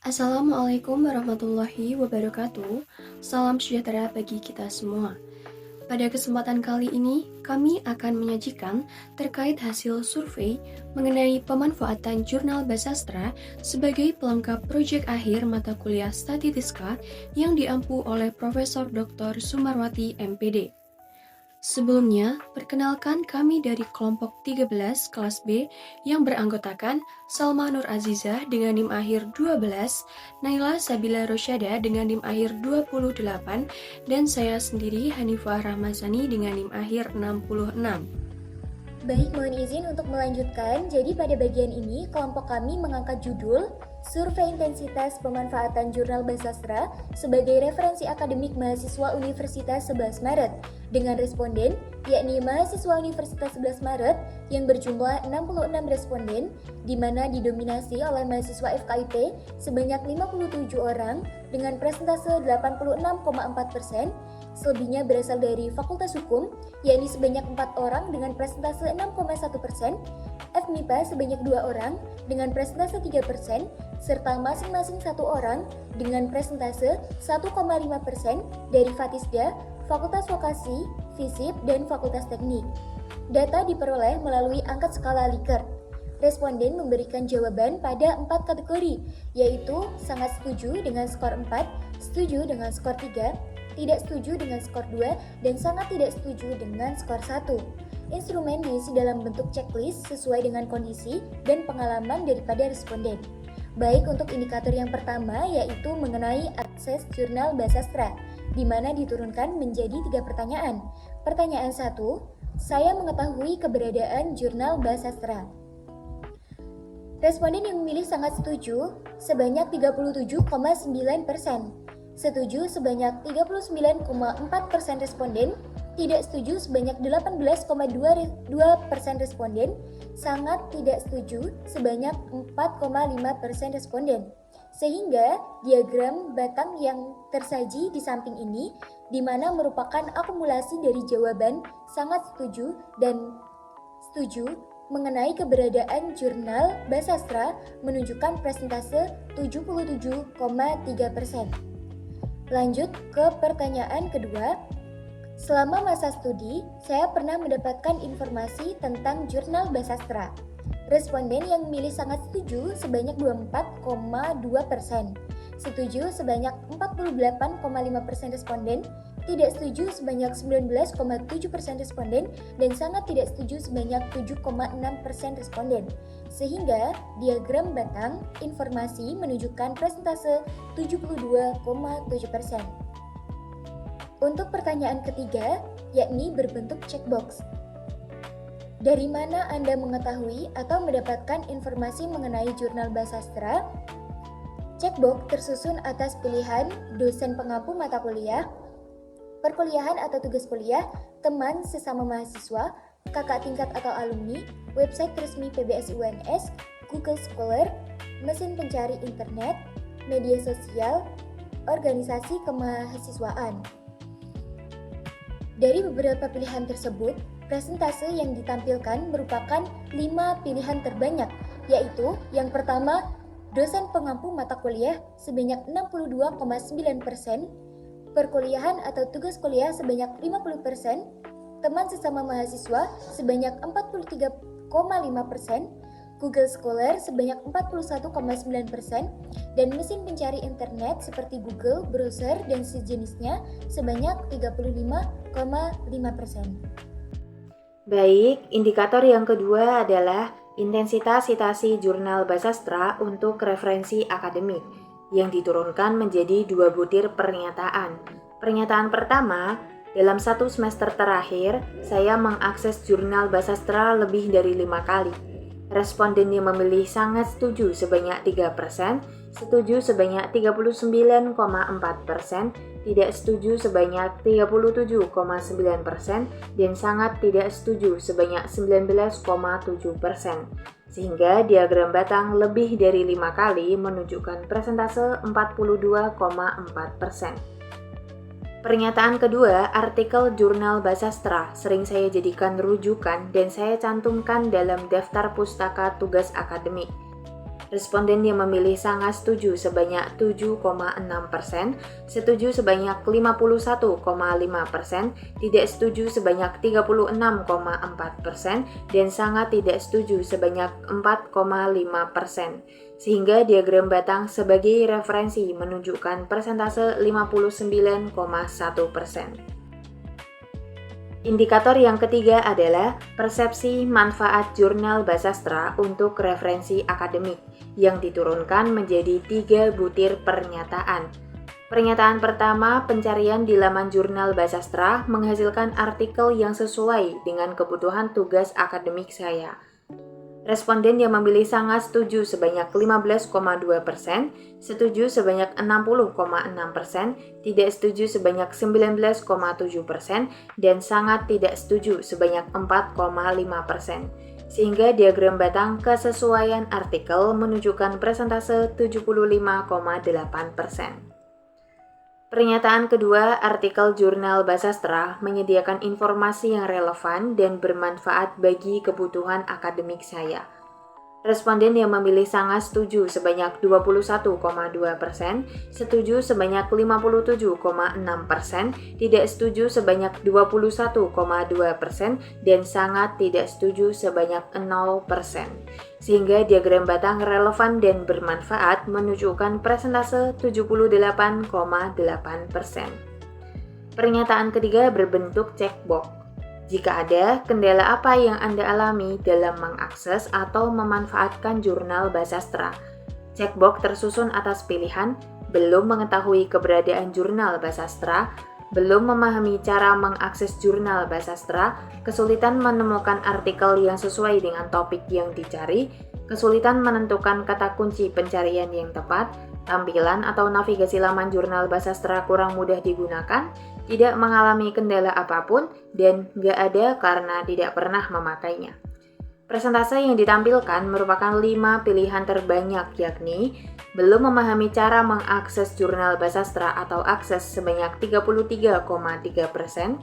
Assalamualaikum warahmatullahi wabarakatuh. Salam sejahtera bagi kita semua. Pada kesempatan kali ini, kami akan menyajikan terkait hasil survei mengenai pemanfaatan jurnal Basastra sebagai pelengkap proyek akhir mata kuliah Statistika yang diampu oleh Profesor Dr. Sumarwati MPD. Sebelumnya, perkenalkan kami dari kelompok 13 kelas B yang beranggotakan Salma Nur Azizah dengan NIM akhir 12, Naila Sabila Rosyada dengan NIM akhir 28, dan saya sendiri Hanifah Rahmasani dengan NIM akhir 66. Baik, mohon izin untuk melanjutkan. Jadi pada bagian ini kelompok kami mengangkat judul Survei Intensitas Pemanfaatan Jurnal Basastra sebagai referensi akademik mahasiswa Universitas 11 Maret dengan responden yakni mahasiswa Universitas 11 Maret yang berjumlah 66 responden di mana didominasi oleh mahasiswa FKIP sebanyak 57 orang dengan persentase 86,4%. Selebihnya berasal dari Fakultas Hukum, yakni sebanyak 4 orang dengan persentase 6,1%, FMIPA sebanyak 2 orang dengan persentase 3%, serta masing-masing 1 orang dengan persentase 1,5% dari Fatisda, Fakultas Vokasi, FISIP, dan Fakultas Teknik. Data diperoleh melalui angkat skala Likert. Responden memberikan jawaban pada 4 kategori, yaitu sangat setuju dengan skor 4, setuju dengan skor 3, tidak setuju dengan skor 2, dan sangat tidak setuju dengan skor 1. Instrumen diisi dalam bentuk checklist sesuai dengan kondisi dan pengalaman daripada responden. Baik untuk indikator yang pertama yaitu mengenai akses jurnal Basastra, di mana diturunkan menjadi 3 pertanyaan. Pertanyaan 1, saya mengetahui keberadaan jurnal Basastra. Responden yang memilih sangat setuju sebanyak 37,9%. Setuju sebanyak 39,4% responden, tidak setuju sebanyak 18,2% responden, sangat tidak setuju sebanyak 4,5% responden. Sehingga diagram batang yang tersaji di samping ini di mana merupakan akumulasi dari jawaban sangat setuju dan setuju mengenai keberadaan jurnal Basastra menunjukkan persentase 77,3%. Lanjut ke pertanyaan kedua. Selama masa studi, saya pernah mendapatkan informasi tentang jurnal Basastra. Responden yang memilih sangat setuju sebanyak 24,2%, setuju sebanyak 48,5% responden, tidak setuju sebanyak 19,7% responden, dan sangat tidak setuju sebanyak 7,6% responden. Sehingga diagram batang informasi menunjukkan persentase 72,7%. Untuk pertanyaan ketiga, yakni berbentuk checkbox. Dari mana Anda mengetahui atau mendapatkan informasi mengenai jurnal Basastra? Checkbox tersusun atas pilihan dosen pengampu mata kuliah, perkuliahan atau tugas kuliah, teman sesama mahasiswa, kakak tingkat atau alumni, website resmi PBSI UNS, Google Scholar, mesin pencari internet, media sosial, organisasi kemahasiswaan. Dari beberapa pilihan tersebut, presentase yang ditampilkan merupakan 5 pilihan terbanyak, yaitu yang pertama, dosen pengampu mata kuliah sebanyak 62,9%, perkuliahan atau tugas kuliah sebanyak 50%, teman sesama mahasiswa sebanyak 43,5%, Google Scholar sebanyak 41,9%, dan mesin pencari internet seperti Google, browser, dan sejenisnya sebanyak 35,5%. Baik, indikator yang kedua adalah intensitas citasi jurnal Basastra untuk referensi akademik yang diturunkan menjadi 2 butir pernyataan. Pernyataan pertama, dalam 1 semester terakhir, saya mengakses jurnal Basastra lebih dari 5 kali. Responden yang memilih sangat setuju sebanyak 3%, setuju sebanyak 39,4%, tidak setuju sebanyak 37,9%, dan sangat tidak setuju sebanyak 19,7%. Sehingga diagram batang lebih dari 5 kali menunjukkan persentase 42,4%. Pernyataan kedua, artikel jurnal Basastra sering saya jadikan rujukan dan saya cantumkan dalam daftar pustaka tugas akademik. Responden yang memilih sangat setuju sebanyak 7,6%, setuju sebanyak 51,5%, tidak setuju sebanyak 36,4%, dan sangat tidak setuju sebanyak 4,5%. Sehingga diagram batang sebagai referensi menunjukkan persentase 59,1%. Indikator yang ketiga adalah persepsi manfaat jurnal Basastra untuk referensi akademik yang diturunkan menjadi 3 butir pernyataan. Pernyataan pertama, pencarian di laman jurnal Basastra menghasilkan artikel yang sesuai dengan kebutuhan tugas akademik saya. Responden yang memilih sangat setuju sebanyak 15,2%, setuju sebanyak 60,6%, tidak setuju sebanyak 19,7%, dan sangat tidak setuju sebanyak 4,5%. Sehingga diagram batang kesesuaian artikel menunjukkan persentase 75,8%. Pernyataan kedua, artikel jurnal Basastra menyediakan informasi yang relevan dan bermanfaat bagi kebutuhan akademik saya. Responden yang memilih sangat setuju sebanyak 21,2%, setuju sebanyak 57,6%, tidak setuju sebanyak 21,2%, dan sangat tidak setuju sebanyak 0%. Sehingga diagram batang relevan dan bermanfaat menunjukkan persentase 78,8%. Pernyataan ketiga berbentuk checkbox. Jika ada kendala apa yang Anda alami dalam mengakses atau memanfaatkan jurnal Basastra, checkbox tersusun atas pilihan belum mengetahui keberadaan jurnal Basastra, belum memahami cara mengakses jurnal Basastra, kesulitan menemukan artikel yang sesuai dengan topik yang dicari, kesulitan menentukan kata kunci pencarian yang tepat, tampilan atau navigasi laman jurnal Basastra kurang mudah digunakan, tidak mengalami kendala apapun, dan nggak ada karena tidak pernah memakainya. Persentase yang ditampilkan merupakan 5 pilihan terbanyak, yakni belum memahami cara mengakses jurnal Basastra atau akses sebanyak 33,3%,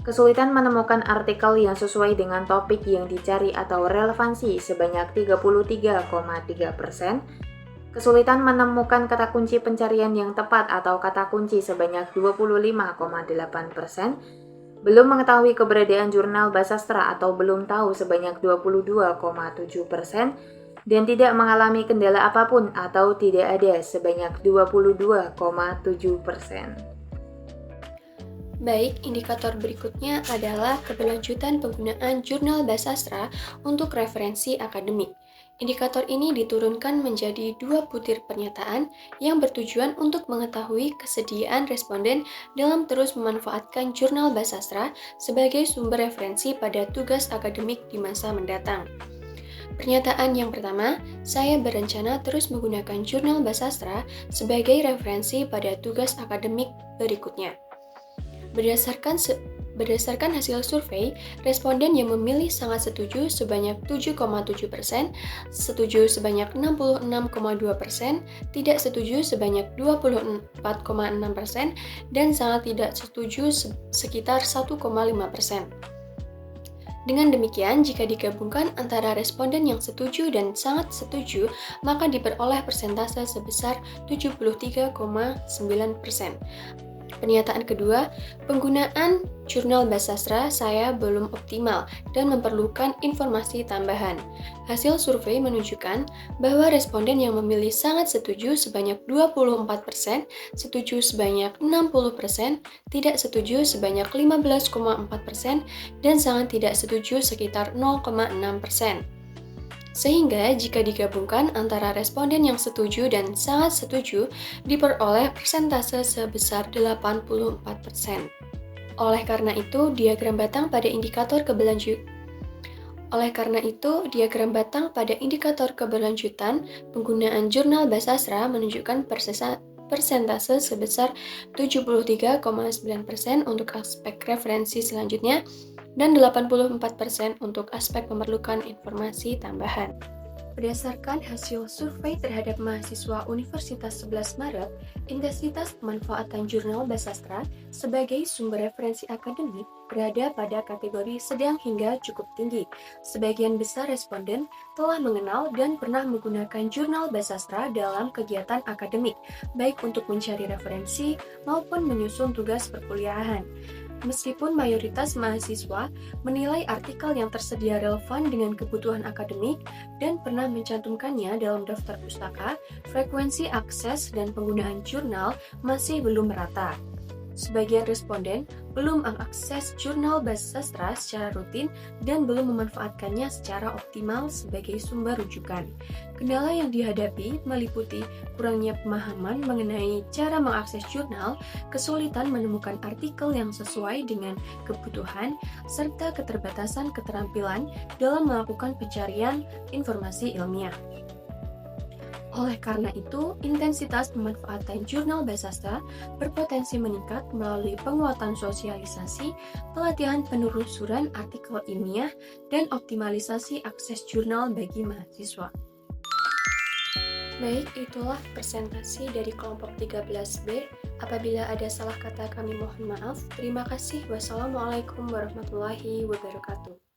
kesulitan menemukan artikel yang sesuai dengan topik yang dicari atau relevansi sebanyak 33,3%, kesulitan menemukan kata kunci pencarian yang tepat atau kata kunci sebanyak 25,8%, belum mengetahui keberadaan jurnal Basastra atau belum tahu sebanyak 22,7%, dan tidak mengalami kendala apapun atau tidak ada sebanyak 22,7%. Baik, indikator berikutnya adalah keberlanjutan penggunaan jurnal Basastra untuk referensi akademik. Indikator ini diturunkan menjadi 2 butir pernyataan yang bertujuan untuk mengetahui kesediaan responden dalam terus memanfaatkan jurnal Basastra sebagai sumber referensi pada tugas akademik di masa mendatang. Pernyataan yang pertama, saya berencana terus menggunakan jurnal Basastra sebagai referensi pada tugas akademik berikutnya. Berdasarkan hasil survei, responden yang memilih sangat setuju sebanyak 7,7%, setuju sebanyak 66,2%, tidak setuju sebanyak 24,6%, dan sangat tidak setuju sekitar 1,5%. Dengan demikian, jika digabungkan antara responden yang setuju dan sangat setuju, maka diperoleh persentase sebesar 73,9%. Pernyataan kedua, penggunaan jurnal Basastra saya belum optimal dan memerlukan informasi tambahan. Hasil survei menunjukkan bahwa responden yang memilih sangat setuju sebanyak 24%, setuju sebanyak 60%, tidak setuju sebanyak 15,4%, dan sangat tidak setuju sekitar 0,6%. Sehingga jika digabungkan antara responden yang setuju dan sangat setuju, diperoleh persentase sebesar 84%. Oleh karena itu, diagram batang pada indikator keberlanjutan penggunaan jurnal Basastra menunjukkan persentase sebesar 73,9% untuk aspek referensi selanjutnya dan 84% untuk aspek memerlukan informasi tambahan. Berdasarkan hasil survei terhadap mahasiswa Universitas 11 Maret, intensitas pemanfaatan jurnal Basastra sebagai sumber referensi akademik berada pada kategori sedang hingga cukup tinggi. Sebagian besar responden telah mengenal dan pernah menggunakan jurnal Basastra dalam kegiatan akademik, baik untuk mencari referensi maupun menyusun tugas perkuliahan. Meskipun mayoritas mahasiswa menilai artikel yang tersedia relevan dengan kebutuhan akademik dan pernah mencantumkannya dalam daftar pustaka, frekuensi akses dan penggunaan jurnal masih belum merata. Sebagian responden belum mengakses jurnal Basastra secara rutin dan belum memanfaatkannya secara optimal sebagai sumber rujukan. Kendala yang dihadapi meliputi kurangnya pemahaman mengenai cara mengakses jurnal, kesulitan menemukan artikel yang sesuai dengan kebutuhan, serta keterbatasan keterampilan dalam melakukan pencarian informasi ilmiah. Oleh karena itu, intensitas pemanfaatan jurnal Basastra berpotensi meningkat melalui penguatan sosialisasi, pelatihan penelusuran artikel ilmiah, dan optimalisasi akses jurnal bagi mahasiswa. Baik, itulah presentasi dari kelompok 13B. Apabila ada salah kata kami mohon maaf. Terima kasih. Wassalamualaikum warahmatullahi wabarakatuh.